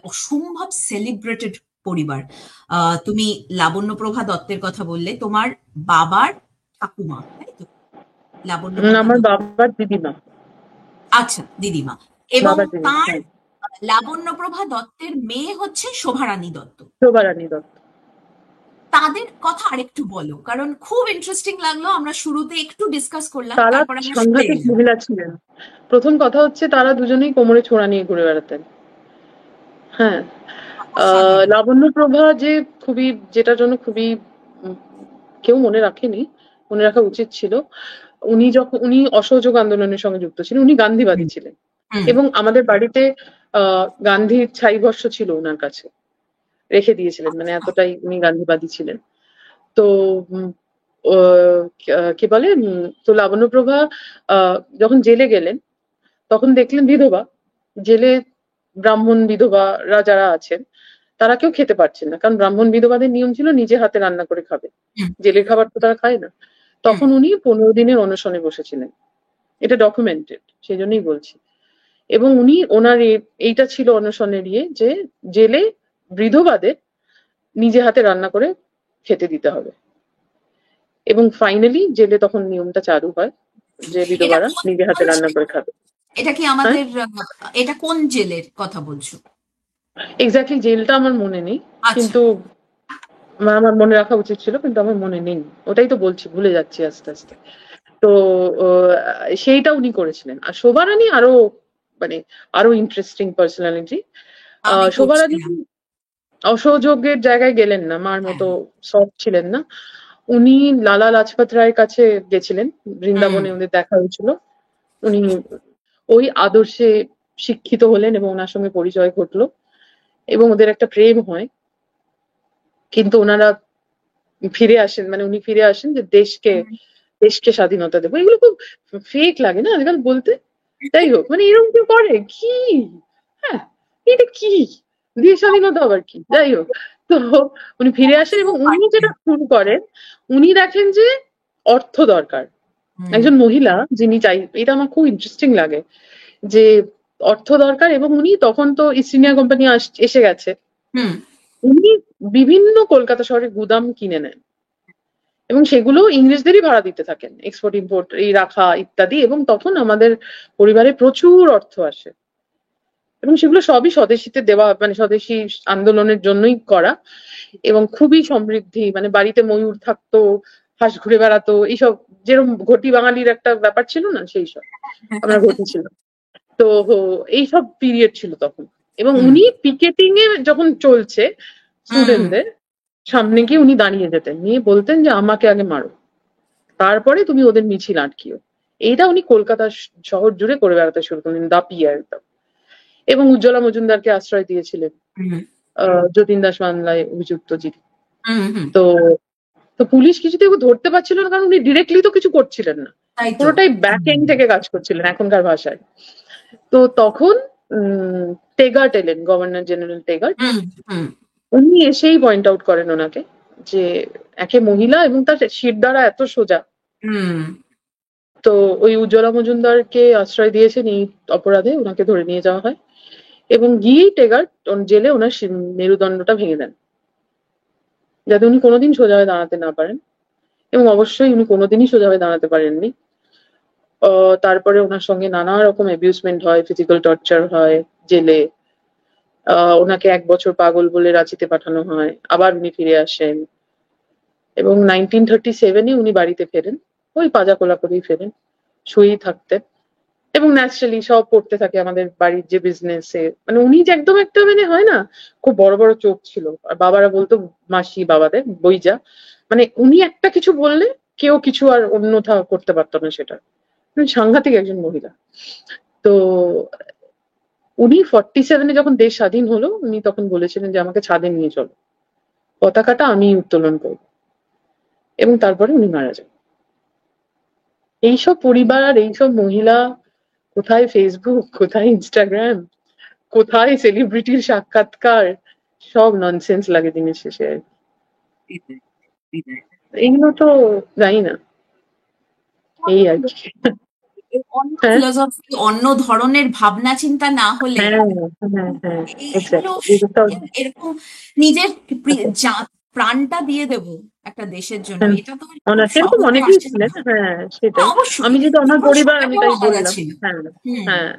অসম্ভব সেলিব্রেটেড পরিবার। তুমি লাবণ্যপ্রভা দত্তের কথা বললে, তোমার বাবার ঠাকুমা, তাই তো? লাবণ্যপ্রভা আমার দত্ত, বাবার দিদিমা। আচ্ছা, দিদিমা। এবং বাবার দিদিমা, তার হ্যাঁ। লাবণ্যপ্রভা দত্তের মেয়ে হচ্ছে শোভারানী দত্ত। শোভারানী দত্ত। তাদের কথা আরেকটু বলো, কারণ খুব ইন্টারেস্টিং লাগলো, আমরা শুরুতে একটু ডিসকাস করলাম, তারা তারপর আমরা সরে সাংঘাতিক এলাম। মহিলা ছিলেন। প্রথম কথা হচ্ছে, তারা দুজনেই কোমরে ছোঁড়া নিয়ে ঘুরে বেড়াতেন। হ্যাঁ, অসাধারণ। লাবণ্যপ্রভা যে খুবই, যেটার জন্য খুবই উম, কেউ মনে রাখেনি, মনে রাখা উচিত ছিল। উনি অসহযোগ আন্দোলনের সঙ্গে যুক্ত ছিলেন, উনি গান্ধীবাদী হুম, ছিলেন। হুম। এবং আমাদের বাড়িতে গান্ধীর ছাইভস্য ছিল ওনার কাছে, রেখে দিয়েছিলেন, মানে এতটাই উনি গান্ধীবাদী ছিলেন। তো উম, কি বলে, তো লাবণ্যপ্রভা যখন জেলে গেলেন, তখন দেখলেন বিধবা, জেলে ব্রাহ্মণ বিধবারা যারা আছেন তারা কেউ খেতে পারছেন না, কারণ ব্রাহ্মণ বিধবাদের নিয়ম ছিল নিজে হাতে রান্না করে খাবে, হুম, জেলের খাবার তো তারা খায় না। হুম। তখন উনি 15 দিনের অনশনে বসেছিলেন, এটা ডকুমেন্টেড, সেই জন্যই বলছি। এবং উনি ওনার এইটা ছিল অনশনের যে জেলে বিধবাদের নিজে হাতে রান্না করে খেতে দিতে হবে। এবং ফাইনালি জেলে তখন নিয়মটা চালু হয় যে এটা বিধবারা কোন নিজে হাতে কোন রান্না জেলে? করে খাবে। এটা কি হ্যাঁ, আমাদের এটা কোন জেলের কথা বলছো? এক্স্যাক্টলি জেলটা আমার মনে নেই, আচ্ছা। কিন্তু আমার মনে রাখা উচিত ছিল, কিন্তু আমার মনে নেই। ওটাই তো বলছি, ভুলে যাচ্ছি আস্তে আস্তে। তো সেইটা উনি করেছিলেন। আর শোভারানী আরো মানে আরো ইন্টারেস্টিং পার্সোনালিটি। আমি শোভারানী করছিলাম। অসহযোগের জায়গায় গেলেন না, মার হ্যাঁ। মতো সফট ছিলেন না। উনি লালা লাজপত রায়ের কাছে গেছিলেন, হুম বৃন্দাবনে ওদের দেখা হয়েছিল। উনি ওই আদর্শে শিক্ষিত হলেন এবং ওনার সঙ্গে পরিচয় ঘটলো এবং ওদের একটা প্রেম হয়। কিন্তু ওনারা ফিরে আসেন, মানে উনি ফিরে আসেন যে দেশকে হুম। দেশকে স্বাধীনতা দেবো। এগুলো খুব ফেক লাগে না আজকাল বলতে। যাই হোক, মানে এরকম কেউ করে কি? হ্যাঁ, এটা কি দেশ স্বাধীনতা আবার কি? যাই হোক, তো উনি ফিরে আসেন এবং খুব উনি যেটা পারতেন। শুরু করেন, উনি দেখেন যে অর্থ দরকার। হুম একজন মহিলা যিনি চাই, এটা আমার খুব ইন্টারেস্টিং লাগে যে অর্থ দরকার, এবং উনি তখন তো ইস্ট ইন্ডিয়া কোম্পানি এসে গেছে। হুম উনি বিভিন্ন কলকাতা শহরে গুদাম কিনে নেন এবং সেগুলো ইংরেজদেরই ভাড়া দিতে থাকেন, এক্সপোর্ট ইম্পোর্ট এই রাখা ইত্যাদি। এবং তখন আমাদের পরিবারে প্রচুর অর্থ আসে এবং সেগুলো সবই স্বদেশীতে দেওয়া, মানে স্বদেশী আন্দোলনের জন্যই করা। এবং খুবই সমৃদ্ধি, মানে বাড়িতে ময়ূর থাকতো, হাঁস ঘুরে বেড়াতো, এইসব যেরকম ঘটি বাঙালির একটা ব্যাপার ছিল না, সেই সব আমরা ঘটি ছিল। তো এইসব পিরিয়ড ছিল তখন। এবং হুম উনি পিকেটিং এ যখন চলছে হুম স্টুডেন্টদের সামনে গিয়ে উনি দাঁড়িয়ে যেতেন, নিয়ে বলতেন যে আমাকে আগে মারো, তারপরে তুমি ওদের মিছিল আটকিও। এইটা উনি কলকাতা শহর জুড়ে করে বেড়াতে শুরু করলেন, দাপিয়ে একদম। এবং উজ্জ্বলা মজুমদারকে আশ্রয় দিয়েছিলেন, হুম যতীন দাস মামলায় অভিযুক্ত যিনি। হুম হুম। তো তো পুলিশ কিছুতেই ওকে ধরতে পারছিল না, কারণ উনি ডিরেক্টলি তো কিছু করছিলেন না, তাই তো। পুরোটাই ব্যাক এন্ড থেকে কাজ করছিলেন এখনকার ভাষায়। তো তখন টেগার্ট এলেন, গভর্নর জেনারেল টেগার্ট। হুম হুম উনি এসেই পয়েন্ট আউট করেন ওনাকে যে একে মহিলা এবং তার শিরদাঁড়া এত সোজা। হুম তো ওই উজ্জ্বলা মজুমদারকে আশ্রয় দিয়েছেন এই অপরাধে, ওনাকে ধরে নিয়ে যাওয়া হয় এবং গিয়েই টেগার্ট জেলে ওনার মেরুদণ্ডটা ভেঙে দেন, যাতে উনি কোনোদিন সোজা হয়ে দাঁড়াতে না পারেন। এবং অবশ্যই উনি কোনোদিনই সোজা হয়ে দাঁড়াতে পারেননি। তারপরে ওনার সঙ্গে নানা রকম অ্যাবিউসমেন্ট হয়, ফিজিক্যাল টর্চার হয় জেলে। ওনাকে 1 বছর পাগল বলে রাঁচিতে পাঠানো হয়, আবার উনি ফিরে আসেন এবং 1937-এ উনি বাড়িতে ফেরেন। ওই পাজা কোলা করেই ফেরেন, শুয়েই থাকতেন। এবং ন্যাচারালি সব পড়তে থাকে আমাদের বাড়ির যে বিজনেসে, মানে উনি যে একদম একটা, মানে হয় না, খুব বড় বড় চোখ ছিল। আর বাবারা বলতো, মাসি বাবাদের বইজা, মানে উনি একটা কিছু বললে কেউ কিছু আর অন্যথা করতে পারতো না সেটা। উনি সাংঘাতিক একজন মহিলা। তো উনি 47-এ যখন দেশ স্বাধীন হলো, উনি তখন বলেছিলেন যে আমাকে ছাদে নিয়ে চলো, পতাকাটা আমি উত্তোলন করবো। এবং তারপরে উনি মারা যান। এইসব পরিবার, এইসব মহিলা, কোথায় ফেসবুক, কোথায় ইনস্টাগ্রাম, কোথায় সেলিব্রিটির সাক্ষাৎকার, সব ননসেন্স লাগে দিনের শেষে আর কি। এটাই, এটাই। এগুলো তো জানি না, এই আর কি। অন্য হ্যাঁ, ফিলোসফি, অন্য ধরনের ভাবনা চিন্তা না হলে হ্যাঁ, হ্যাঁ, হ্যাঁ, এগুলো এক্স্যাক্টলি, এগুলো এরকম নিজের প্রাণটা দিয়ে দেব একটা দেশের জন্য, এটা তো আর খুব সেরকম সহজে অনেকেই আসে ছিলেন, না। হ্যাঁ হ্যাঁ, সেটাই। অবশ্যই আমি যেহেতু আমার এরকম পরিবার, আমি সময়টাও তাই আলাদা বললাম। ছিল। হ্যাঁ, হুম। হ্যাঁ,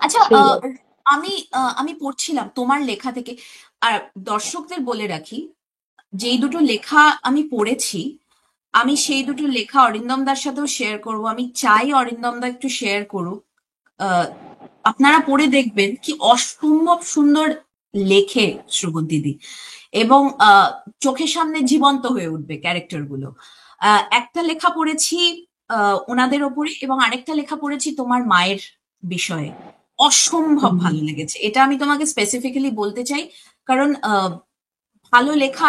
আচ্ছা, সেই আর কি। আমি আমি পড়ছিলাম তোমার লেখা থেকে, আর দর্শকদের বলে রাখি, যেই দুটো লেখা আমি পড়েছি, আমি সেই দুটো লেখা অরিন্দম দার সাথেও শেয়ার করব। আমি চাই অরিন্দম দা একটু শেয়ার করুক। আহ, আপনারা পড়ে দেখবেন কি অসম্ভব সুন্দর লেখে শ্রবন্তী দি, এবং চোখের সামনে জীবন্ত হয়ে উঠবে ক্যারেক্টার গুলো। একটা লেখা পড়েছি ওনাদের ওপরে, এবং আরেকটা লেখা পড়েছি তোমার মায়ের বিষয়ে। অসম্ভব হুম, ভালো লেগেছে, এটা আমি তোমাকে স্পেসিফিক্যালি বলতে চাই। কারণ ভালো লেখা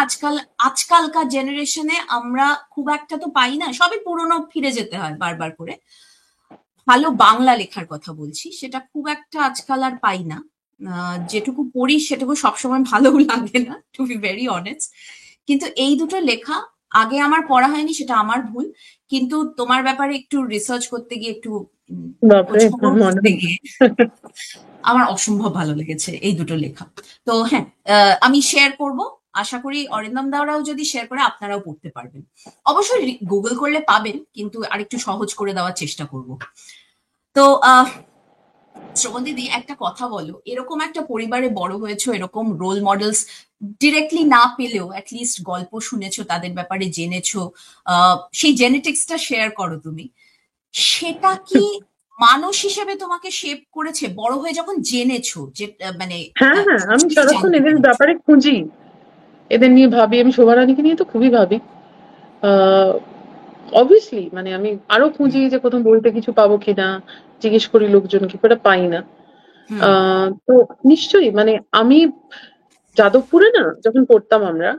আজকালকার জেনারেশনে আমরা খুব একটা তো পাই না, সবই পুরনো, ফিরে যেতে হয় বারবার করে। ভালো বাংলা লেখার কথা বলছি, সেটা খুব একটা আজকাল আর পাই না। যেটুকু পড়ি সেটুকু সবসময় ভালো লাগে না, টু বি ভেরি অনেস্ট। কিন্তু এই দুটো লেখা আগে আমার পড়া হয়নি, সেটা আমার ভুল। কিন্তু তোমার ব্যাপারে একটু রিসার্চ করতে গিয়ে, একটু বাপরে, খোঁজ খবর আমার মনে করতে হয় গিয়ে আমার অসম্ভব ভালো লেগেছে এই দুটো লেখা। তো হ্যাঁ, আমি শেয়ার করব। আশা করি অরিন্দম দাওরাও যদি শেয়ার করে আপনারাও পড়তে পারবেন। অবশ্যই গুগল করলে পাবেন, কিন্তু আরেকটু সহজ করে দেওয়ার চেষ্টা করব। তো শ্রবণদিদি, একটা কথা বলো, এরকম একটা পরিবারে বড় হয়েছো, এরকম রোল মডেলস ডিরেক্টলি না পেলেও অ্যাটলিস্ট গল্প শুনেছো, তাদের ব্যাপারে জেনেছো, সেই জেনেটিক্সটা শেয়ার করো তুমি, সেটা কি মানুষ হিসেবে তোমাকে শেপ করেছে বড় হয়ে যখন জেনেছো যে মানে হ্যাঁ, হ্যাঁ, আমি কিছু সারাক্ষণ জানতে এদের পেরেছো? ব্যাপারে খুঁজি, এদের নিয়ে ভাবি। আমি শোভারানীকে নিয়ে তো খুবই ভাবি। অবভিয়াসলি মানে আমি আরো হুম খুঁজি যে কোথাও বইতে কিছু পাবো কিনা, জিজ্ঞেস করি লোকজনকে, ওটা পাই না। হুম তো নিশ্চয়ই মানে আমি যাদবপুরে না যখন পড়তাম আমরা,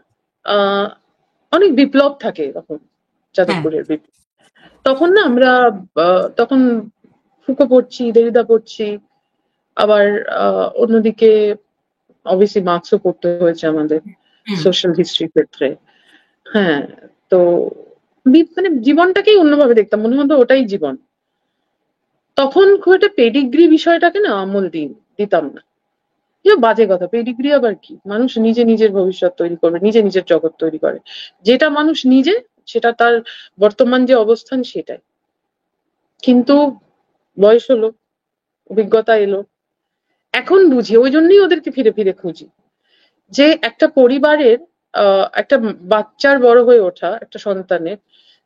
আহ অনেক বিপ্লব থাকে তখন, হ্যাঁ যাদবপুরের বিপ্লব। তখন না আমরা তখন ফুকো পড়ছি, দেরিদা পড়ছি, আবার অন্যদিকে অবভিয়াসলি মার্কসও পড়তে হয়েছে আমাদের হুম সোশ্যাল হিস্ট্রির ক্ষেত্রে। হ্যাঁ, তো মানে জীবনটাকেই অন্যভাবে দেখতাম, মনে হতো ওটাই জীবন। তখন খুব একটা পেডিগ্রি বিষয়টাকে না আমল দিতাম না। এ বাজে কথা, পেডিগ্রি আবার কি? মানুষ নিজে নিজের ভবিষ্যৎ তৈরি করবে, নিজে নিজের জগৎ তৈরি করে। যেটা মানুষ নিজে, সেটা তার বর্তমান যে অবস্থান সেটাই। কিন্তু বয়স হলো, অভিজ্ঞতা এলো, এখন বুঝি, ওই জন্যই ওদেরকে ফিরে ফিরে খুঁজি, যে একটা পরিবারের একটা বাচ্চার বড় হয়ে ওঠা, একটা সন্তানের,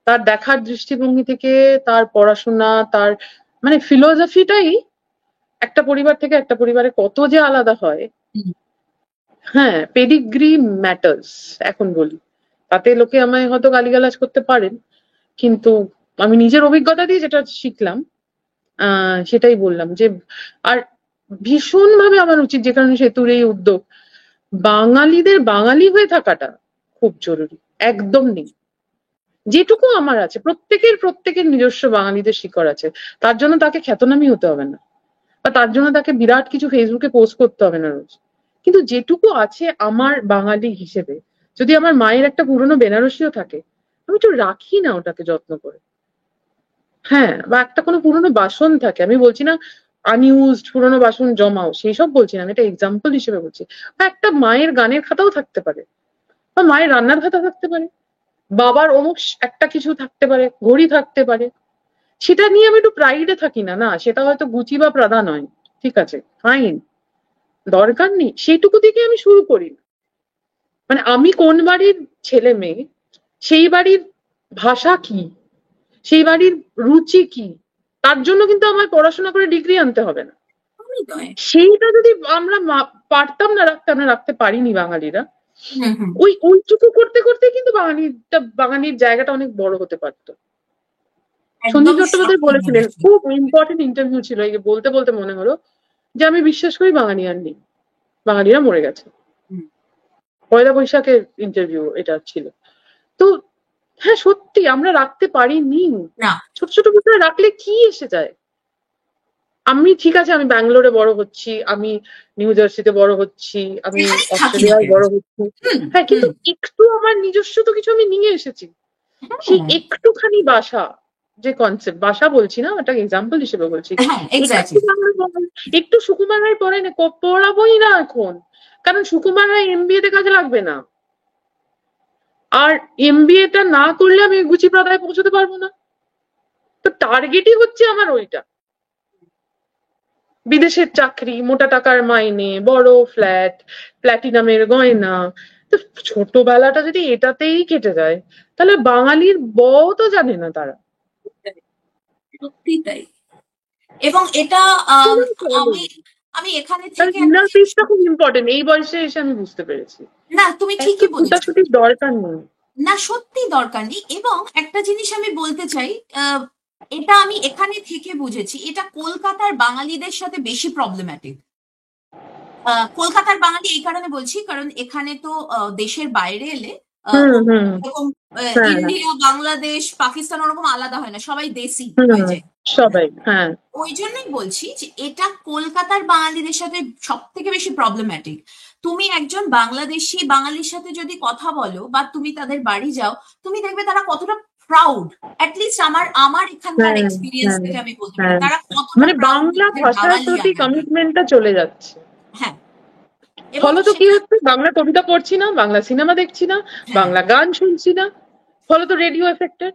তার দেখার দৃষ্টিভঙ্গি থেকে, তার পড়াশোনা, তার মানে ফিলোসফিটাই একটা পরিবার থেকে একটা পরিবারে কত যে আলাদা হয়। হুম। হ্যাঁ, পেডিগ্রি ম্যাটার্স এখন বলি। তাতে লোকে আমায় হয়তো গালিগালাজ করতে পারেন, কিন্তু আমি নিজের অভিজ্ঞতা দিয়ে যেটা শিখলাম সেটাই বললাম যে, আর ভীষণ ভাবে আমার উচিত, যে কারণে সেতুর এই উদ্যোগ, বাঙালিদের বাঙালি হয়ে থাকাটা খুব জরুরি। একদম নেই, যেটুকু আমার আছে, প্রত্যেকের প্রত্যেকের নিজস্ব বাঙালিদের শিকড় আছে। তার জন্য তাকে খ্যাতনামি হতে হবে না, বা তার জন্য তাকে বিরাট কিছু ফেসবুকে পোস্ট করতে হবে না রোজ। কিন্তু যেটুকু আছে আমার বাঙালি হিসেবে, যদি আমার মায়ের একটা পুরনো বেনারসিও থাকে, আমি একটু রাখি না ওটাকে যত্ন করে। হ্যাঁ, বা একটা কোনো পুরনো বাসন থাকে, আমি বলছি না আনইউজড পুরনো বাসন জমাও, সেই সব বলছি না, আমি এটা এক্সাম্পল হিসেবে বলছি। বা একটা মায়ের গানের খাতাও থাকতে পারে, বা মায়ের রান্নার খাতা থাকতে পারে, বাবার অমুক একটা কিছু থাকতে পারে, ঘড়ি থাকতে পারে। সেটা নিয়ে আমি একটু প্রাইডে থাকি না, না সেটা হয়তো গুচি বা প্রাদা নয়, ঠিক আছে, ফাইন, দরকার নেই, সেইটুকু থেকে আমি শুরু করি। মানে আমি কোন বাড়ির ছেলে মেয়ে, সেই বাড়ির ভাষা কি, সেই বাড়ির রুচি কি, তার জন্য কিন্তু আমায় পড়াশোনা করে ডিগ্রি আনতে হবে না। একদমই নয়। সেইটা যদি আমরা পারতাম না রাখতে, আমরা রাখতে পারিনি বাঙালিরা, হুম হুম ওইটুকু করতে করতে কিন্তু বাঙালির জায়গাটা অনেক বড় হতে পারতো। সন্দীপ একদমই চট্টোপাধ্যায় সঠিক বলেছিলেন, বলেছো। খুব ইম্পর্টেন্ট ইন্টারভিউ ছিল, এই বলতে বলতে মনে হলো, যে আমি বিশ্বাস করি বাঙালি আর নেই, বাঙালিরা মরে গেছে। হুম। পয়লা বৈশাখের ইন্টারভিউ এটা ছিল। তো হ্যাঁ, সত্যি আমরা রাখতে পারিনি। না ছোট ছোট বিষয় রাখলে কি এসে যায়? আমি ঠিক আছে, আমি ব্যাঙ্গালোরে বড় হচ্ছি, আমি নিউ জার্সিতে বড় হচ্ছি, আমি যেখানেই থাকি না অস্ট্রেলিয়ায় কেন। বড় হচ্ছি। হুম হ্যাঁ, হুম। কিন্তু একটু আমার নিজস্ব তো কিছু আমি নিয়ে এসেছি। সেই হ্যাঁ একটুখানি বাসা, যে কনসেপ্ট, বাসা বলছি না, ওটা এক্সাম্পল হিসেবে বলছি, হ্যাঁ একটু এক্স্যাক্টলি। বাংলা একটু সুকুমার রায় পড়ে না, পড়াবোই না এখন, কারণ সুকুমার রায় এমবিএ তে কাজে লাগবে না। আর এমবিএ টা না করলে আমি গুচি প্রাদায় পৌঁছতে পারবো না। তো টার্গেটই হচ্ছে আমার ওইটা, বিদেশের চাকরি, মোটা টাকার মাইনে, বড় ফ্ল্যাট, প্ল্যাটিনামের গয়না। তো ছোটবেলাটা যদি এটাতেই কেটে যায়, তাহলে বাঙালির ব তো জানে না তারা। সত্যি তাই। এবং এটা আম, কেমন চলে? আমি আমি এখানে তার থেকে একটা ইনার জিনিস, পিসটা খুব ইম্পর্টেন্ট, এই বয়সে এসে আমি বুঝতে পেরেছি। না তুমি এত ঠিকই বলেছো। ছুটাছুটির দরকার নেই। না সত্যি দরকার নেই। এবং একটা জিনিস আমি বলতে চাই, আহ, এটা আমি এখানে থেকে বুঝেছি, এটা কলকাতার বাঙালিদের সাথে বেশি প্রবলেম্যাটিক। কলকাতার বাঙালি এই কারণে বলছি কারণ এখানে তো দেশের বাইরে এলে হুম, হুম, ওরকম হ্যাঁ, ইন্ডিয়া বাংলাদেশ পাকিস্তান ওরকম আলাদা হয় না, সবাই দেশি হুম, হয়ে যায়। সবাই, হ্যাঁ, ওই জন্যই বলছি যে এটা কলকাতার বাঙালিদের সাথে সব থেকে বেশি প্রবলেম্যাটিক। তুমি একজন বাংলাদেশি বাঙালির সাথে যদি কথা বলো বা তুমি তাদের বাড়ি যাও, তুমি দেখবে তারা কতটা প্রাউড। অ্যাটলিস্ট আমার আমার এখানকার হ্যাঁ, এক্সপিরিয়েন্স হ্যাঁ, থেকে আমি বলতে পারি হ্যাঁ, তারা কতটা মানে প্রাউড বাংলা নিজেদের ভাষার বাঙালি প্রতি আনাটা। কমিটমেন্টটা চলে যাচ্ছে। হ্যাঁ। এবং ফলত কি সেটা, হচ্ছে, বাংলা কবিতা পড়ছি না, বাংলা সিনেমা দেখছি না, হ্যাঁ, বাংলা গান শুনছি না, ফলত রেডিও এফেক্টেড,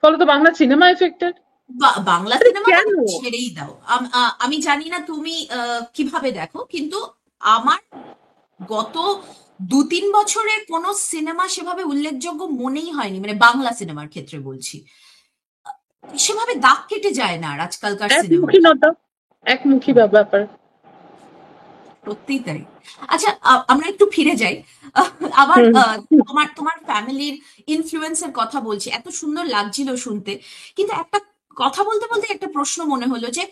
ফলত বাংলা সিনেমা এফেক্টেড। বাংলা আরে সিনেমা কেন? কথা ছেড়েই দাও। আমি জানি না তুমি কিভাবে দেখো, কিন্তু আমার গত 2-3 বছরের কোনো সিনেমা সেভাবে উল্লেখযোগ্য মনেই হয়নি, মানে বাংলা সিনেমার ক্ষেত্রে বলছি। সেভাবে দাগ কেটে যায় না আর আজকালকার সিনেমায়। একমুখীনতা, একমুখী ব্যাপার। সত্যিই তাই। আচ্ছা, আমরা একটু ফিরে যাই। আহ, আবার হুম। তোমার তোমার ফ্যামিলির ইনফ্লুয়েন্সের কথা বলছি, এত সুন্দর লাগছিল শুনতে। কিন্তু একটা কথা বলতে বলতে একটা প্রশ্ন মনে হলো যে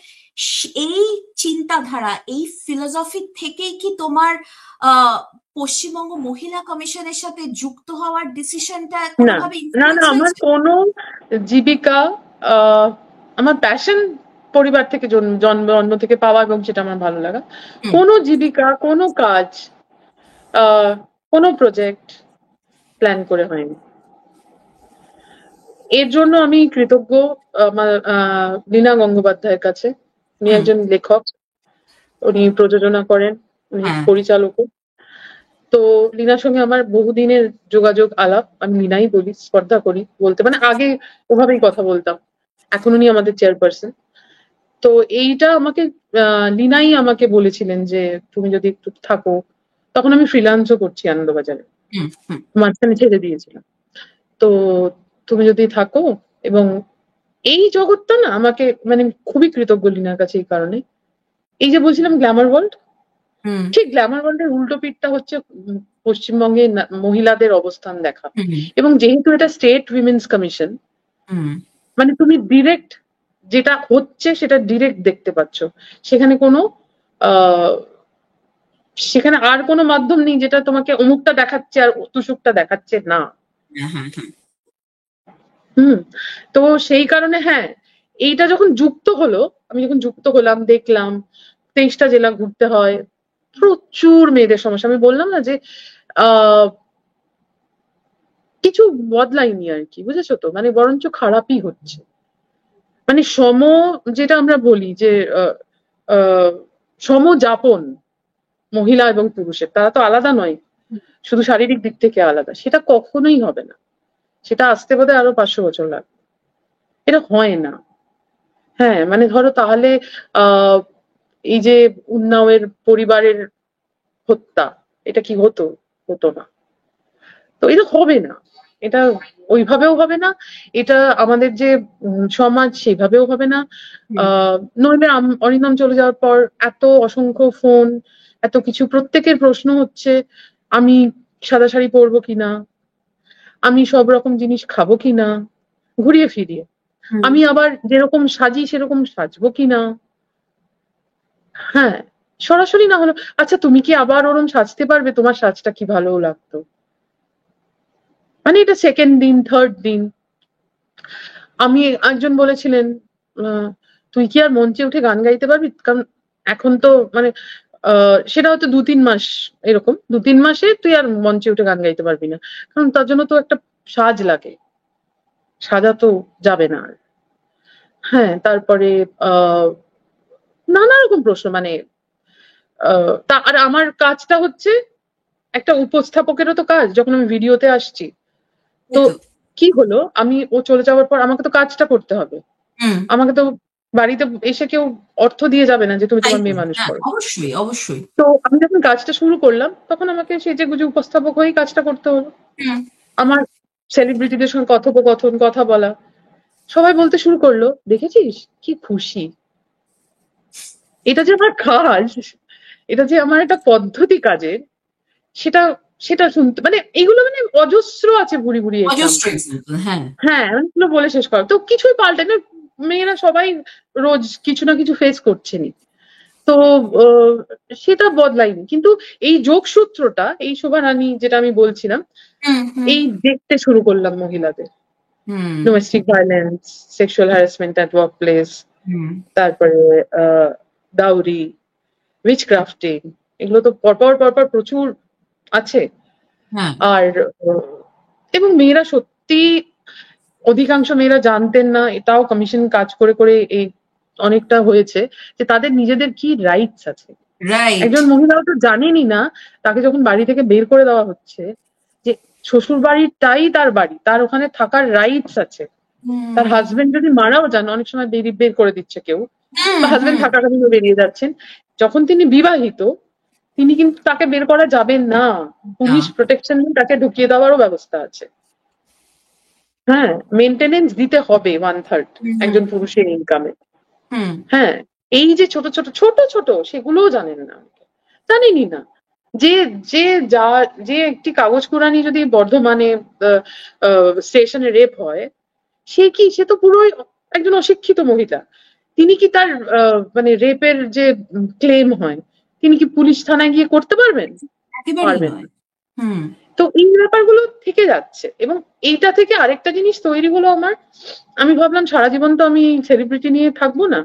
এই চিন্তাধারা, এই ফিলোসফি থেকেই কি তোমার আহ পশ্চিমবঙ্গ মহিলা কমিশনের সাথে যুক্ত হওয়ার ডিসিশনটা না, কোনোভাবে না, না, ইনফ্লুয়েন্স আমার হয়েছে? কোনো জীবিকা, আহ, আমার প্যাশন পরিবার থেকে জন্ম থেকে পাওয়া, এবং সেটা আমার ভালো লাগা। হুম। কোনো জীবিকা, কোনো কাজ, আহ, কোনো প্রজেক্ট প্ল্যান করে হয়নি। এর জন্য আমি কৃতজ্ঞ আমার লীনা গঙ্গোপাধ্যায়ের কাছে। উনি হুম। একজন লেখক, উনি প্রযোজনা করেন, উনি হ্যাঁ। পরিচালকও। তো লীনার সঙ্গে আমার বহুদিনের যোগাযোগ আলাপ, আমি লীনাই বলি, স্পর্ধা করি বলতে, মানে আগে ওভাবেই কথা বলতাম। এখন উনি আমাদের চেয়ারপারসন। তো এইটা আমাকে লীনাই আমাকে বলেছিলেন যে তুমি যদি একটু থাকো। তখন আমি ফ্রিল্যান্সও করছি আনন্দবাজারে, হুম। হুম। মাঝখানে ছেড়ে দিয়েছিলাম। তো তুমি যদি থাকো, এবং এই জগৎটা না আমাকে, মানে খুবই কৃতজ্ঞ লীনার কাছে এই কারণে। এই যে বলছিলাম গ্ল্যামার ওয়ার্ল্ড, হুম। ঠিক গ্ল্যামার ওয়ার্ল্ডের উল্টো পিঠটা হচ্ছে পশ্চিমবঙ্গে মহিলাদের অবস্থান দেখা। হুম। এবং যেহেতু এটা স্টেট উইমেন্স কমিশন, হুম। মানে তুমি ডিরেক্ট যেটা হচ্ছে সেটা ডিরেক্ট দেখতে পাচ্ছ। সেখানে কোনো আহ সেখানে আর কোনো মাধ্যম নেই যেটা তোমাকে অমুকটা দেখাচ্ছে আর তুসুকটা দেখাচ্ছে না। হ্যাঁ, হ্যাঁ, হ্যাঁ। হুম। তো সেই কারণে হ্যাঁ, এইটা যখন যুক্ত হলো, আমি যখন যুক্ত হলাম, দেখলাম 23টা জেলা ঘুরতে হয়, প্রচুর মেয়েদের সমস্যা। আমি বললাম না যে আহ কিছু বদলায়নি আর কি, বুঝেছো তো, মানে বরঞ্চ খারাপই হচ্ছে। মানে যেটা আমরা বলি যে আহ, আহ, সমযাপন মহিলা এবং পুরুষের, তারা তো আলাদা নয়, শুধু শারীরিক দিক থেকে আলাদা, সেটা কখনোই হবে না। সেটা আসতে বোধহয় আরো 500 বছর লাগবে। এটা হয় না। হ্যাঁ, মানে ধরো তাহলে আহ এই যে উন্নাওয়ের পরিবারের হত্যা, এটা কি হতো? হতো না। তো এটা হবে না। এটা ওইভাবেও হবে না। এটা আমাদের যে সমাজ, সেভাবেও হবে না। হুম। আহ নইলে অরিন্দম চলে যাওয়ার পর এত অসংখ্য ফোন, এত কিছু, প্রত্যেকের প্রশ্ন হচ্ছে আমি সাদা শাড়ি পরবো কিনা, আমি সব রকম জিনিস খাবো কিনা, ঘুরিয়ে ফিরিয়ে হুম। আমি আবার যেরকম সাজি সেরকম সাজবো কিনা। হ্যাঁ, সরাসরি না হলো, আচ্ছা তুমি কি আবার ওরম সাজতে পারবে? তোমার সাজটা কি ভালো লাগতো? মানে এটা সেকেন্ড দিন, থার্ড দিন। আমি, একজন বলেছিলেন আহ, তুই কি আর মঞ্চে উঠে গান গাইতে পারবি? কারণ এখন তো মানে সেটা হয়তো 2-3 মাস, এরকম 2-3 মাসে তুই আর মঞ্চে উঠে গান গাইতে পারবি না, কারণ তার জন্য তো একটা সাজ লাগে, সাজা তো যাবে না আর। হ্যাঁ, তারপরে আহ নানা রকম প্রশ্ন, মানে আর আমার কাজটা হচ্ছে একটা উপস্থাপকেরও তো কাজ, যখন আমি ভিডিওতে আসছি। এই তো তো। কি হলো, ও চলে যাওয়ার পর আমাকে তো কাজটা করতে হবে। হুম। আমাকে তো বাড়িতে এসে কেউ অর্থ দিয়ে যাবে না যে তুমি তাই তোমার তো। মেয়ে মানুষ হ্যাঁ, করো। অবশ্যই, অবশ্যই। তো আমি যখন কাজটা শুরু করলাম, তখন আমাকে সেজে গুজে উপস্থাপক হয়েই কাজটা করতে হলো। হুম। আমার সেলিব্রিটিদের সঙ্গে কথোপকথন, কথা বলা, সবাই বলতে শুরু করলো, দেখেছিস কি খুশি, এটা যে আমার কাজ, এটা যে আমার একটা পদ্ধতি কাজের, সেটা সেটা শুনতে, মানে এগুলো মানে অজস্র আছে ভুরি ভুরি অজস্র এক্সাম্পল। এক্সাম্পল, হ্যাঁ। হ্যাঁ, মানে এগুলো বলে শেষ করা তো কিছুই পাল্টে না। মেয়েরা সবাই রোজ কিছু না কিছু ফেস করছেনই। তো আহ, সেটা বদলায়নি, কিন্তু এই যোগসূত্রটা, এই শোভা রানী যেটা আমি বলছিলাম, হুম। হুম। এই দেখতে শুরু করলাম মহিলাদের hmm. Domestic violence, sexual harassment at work place, hmm. তারপরে ডাউরি, উইচক্রাফটিং, এগুলো তো পরপর পরপর প্রচুর আছে। হ্যাঁ। আর আহ, এবং মেয়েরা সত্যি, অধিকাংশ মেয়েরা জানতেন না, এটাও কমিশন কাজ করে করে এই অনেকটা হয়েছে, যে তাদের নিজেদের কি রাইটস আছে। রাইট। একজন মহিলাও তো জানেনই না, তাকে যখন বাড়ি থেকে বের করে দেওয়া হচ্ছে, যে শ্বশুর বাড়িটাই তার বাড়ি, তার ওখানে থাকার রাইটস আছে। তার হুম। হাজবেন্ড যদি মারাও যান, অনেক সময় বের করে দিচ্ছে কেউ, হুম। বা হাজবেন্ড হুম। থাকাকালীন বেরিয়ে যাচ্ছেন, যখন তিনি বিবাহিত, তিনি কিন্তু, তাকে বের করা যাবে না। না। পুলিশ প্রোটেকশন তাকে ঢুকিয়ে দেওয়ারও ব্যবস্থা আছে। হ্যাঁ, মেইনটেনেন্স দিতে হবে 1/3 হুম হুম একজন পুরুষের ইনকামে। হুম হ্যাঁ, এই যে ছোট ছোট ছোট ছোট সেগুলোও জানেন না, জানেনই না। যে যে যা যে একটি কাগজ কুড়ানি যদি বর্ধমানে স্টেশনে রেপ হয়, সে তো পুরোই একজন অশিক্ষিত মহিলা। তিনি কি তার মানে রেপের যে ক্লেম হয়, তিনি কি পুলিশ থানায় গিয়ে করতে পারবেন? একেবারেই পারবেন নয়। না। হুম তো এই ব্যাপারগুলো থেকে যাচ্ছে, এবং এইটা থেকে আরেকটা জিনিস তৈরি হলো আমার। আমি ভাবলাম সারা জীবন তো আমি সেলিব্রিটি নিয়ে থাকবো না,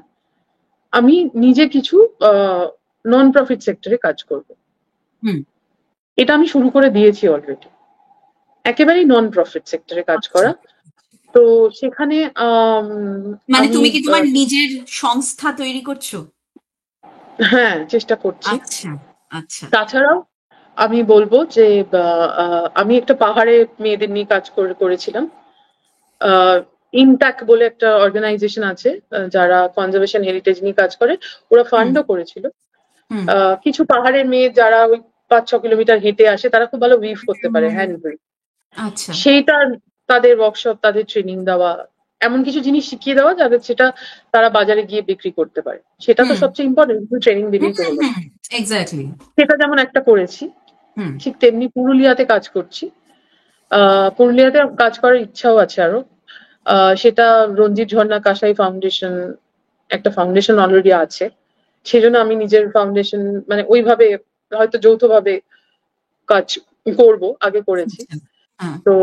আমি নিজে কিছু নন প্রফিট সেক্টরে কাজ করব। হুম। এটা আমি শুরু করে দিয়েছি অলরেডি, একেবারেই নন প্রফিট সেক্টরে কাজ আচ্ছা, করা। তো সেখানে মানে আমি তুমি কি তোমার নিজের সংস্থা তৈরি করছো? হ্যাঁ, চেষ্টা করছি। আচ্ছা আচ্ছা। তাছাড়াও আমি বলবো যে আমি একটা পাহাড়ে মেয়েদের নিয়ে কাজ করেছিলাম। ইনট্যাক বলে একটা অর্গানাইজেশন আছে, যারা কনজারভেশন হেরিটেজ নিয়ে কাজ করে। ওরা হুম ফান্ডও করেছিল। হুম কিছু পাহাড়ের মেয়ে যারা ওই 5-6 কিলোমিটার হেঁটে আসে, তারা খুব ভালো উইভ করতে পারে, হুম, হ্যান্ড উইভ। আচ্ছা। সেইটা, তাদের ওয়ার্কশপ, তাদের ট্রেনিং দেওয়া, এমন কিছু জিনিস শিখিয়ে দেওয়া যাদের সেটা তারা বাজারে গিয়ে বিক্রি করতে পারে। সেটা তো হুম সবচেয়ে ইম্পর্টেন্ট, ট্রেনিং হুম দিলেই তো হুম হলো না। হুম, এক্স্যাক্টলি। সেটা যেমন একটা করেছি, হুম ঠিক তেমনি পুরুলিয়াতে কাজ করছি। পুরুলিয়াতে কাজ করার ইচ্ছাও আছে আরো। সেটা রঞ্জিত ঝর্ণা কাসাই ফাউন্ডেশন, একটা ফাউন্ডেশন অলরেডি আছে। সেজন্য আমি নিজের ফাউন্ডেশন, মানে ওইভাবে হয়তো যৌথভাবে কাজ করব, আগে করেছি। আচ্ছা, হ্যাঁ। তো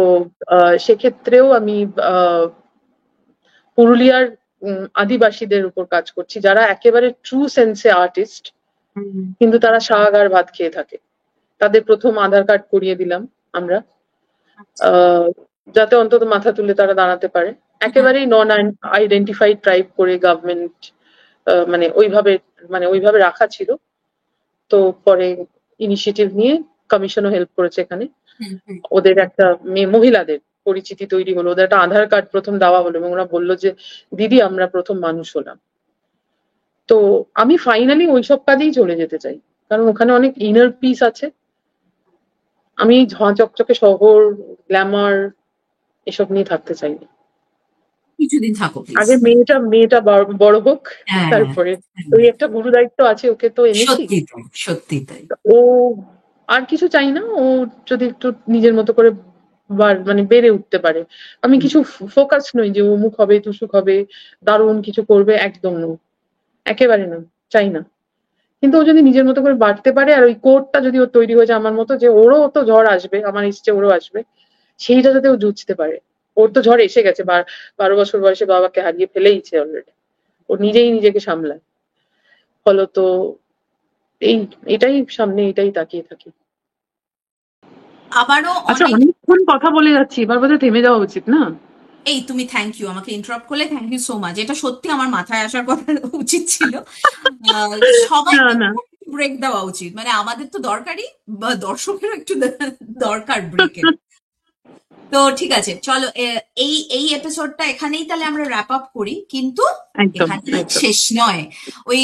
সেক্ষেত্রেও আমি আহ, পুরুলিয়ার আদিবাসীদের উপর কাজ করছি, যারা একেবারে ট্রু সেন্সে আর্টিস্ট, হুম, কিন্তু তারা শাক আর ভাত খেয়ে থাকে। তাদের প্রথম আধার কার্ড করিয়ে দিলাম আমরা, আচ্ছা, আহ, যাতে অন্তত মাথা তুলে তারা দাঁড়াতে পারে। হুম, একেবারেই নন আইডেন্টিফাইড ট্রাইব করে গভর্নমেন্ট মানে ওইভাবে রাখা ছিল। তো পরে ইনিশিয়েটিভ নিয়ে কমিশনও হেল্প করেছে এখানে। হুম, হুম। ওদের একটা মহিলাদের পরিচিতি তৈরি হলো, ওদের একটা আধার কার্ড প্রথম দেওয়া হলো, এবং ওরা বললো যে দিদি আমরা প্রথম মানুষ হলাম। তো আমি ফাইনালি ওইসব কাজেই চলে যেতে চাই, কারণ ওখানে অনেক ইনার পিস আছে। আমি ঝাঁ চকচকে শহর, গ্ল্যামার, এসব নিয়ে থাকতে চাই না। কিছুদিন থাকো প্লিজ। আগে মেয়েটা মেয়েটা বড় হোক, হ্যাঁ হ্যাঁ তারপরে। হ্যাঁ। ওই একটা গুরু দায়িত্ব আছে, ওকে তো এনেছি। সত্যি তাই, সত্যি তাই। ও আর কিছু চাই না, ও যদি একটু নিজের মতো করে মানে বেড়ে উঠতে পারে। আমি হুম, কিছু ফোকাস নই যে অমুক হবে তুসুক হবে, দারুণ কিছু করবে, একদম নয়, একেবারে না, চাই না। কিন্তু ও যদি নিজের মতো করে বাড়তে পারে, আর ওই কোডটা যদি ওর তৈরি হয়ে যায় আমার মতো, যে ওরও তো ঝড় আসবে, আমার ইচ্ছে ওরও আসবে, সেইটা যাতে ও জুঝতে পারে। ওর তো ঝড় এসে গেছে, 12 বছর বয়সে বাবাকে হারিয়ে ফেলেইছে অলরেডি। ও নিজেই নিজেকে সামলায়। ফলত এই এটাই সামনে, এটাই তাকিয়ে থাকি। আবারও আচ্ছা, অনেক। অনেকক্ষণ কথা বলে যাচ্ছি, এবার বোধহয় থেমে যাওয়া উচিত না? এই তুমি থ্যাংক ইউ, আমাকে ইন্টারাপ্ট করলে থ্যাংক ইউ সো মাচ, এটা সত্যি আমার মাথায় আসার কথা উচিত ছিল। আহ, না সবাইকে না, ব্রেক দেওয়া উচিত, মানে আমাদের তো দরকারই, বা দর্শকেরও একটু দরকার ব্রেকের। তো ঠিক আছে, চলো এই এই এপিসোডটা এখানেই তাহলে আমরা র্যাপ আপ করি, কিন্তু একদম এখানেই একদম। শেষ নয়। ওই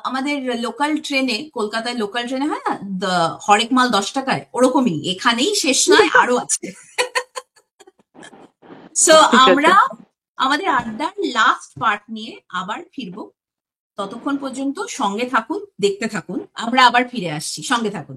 আমাদের লোকাল ট্রেনে, কলকাতায় লোকাল ট্রেনে হয় না, হরেক মাল 10 টাকায়, ওরকমই এখানেই শেষ নয়, আরো আছে। সো ঠিক আছে। আমরা আমাদের আড্ডার লাস্ট পার্ট নিয়ে আবার ফিরবো। ততক্ষণ পর্যন্ত সঙ্গে থাকুন, দেখতে থাকুন, আমরা আবার ফিরে আসছি, সঙ্গে থাকুন।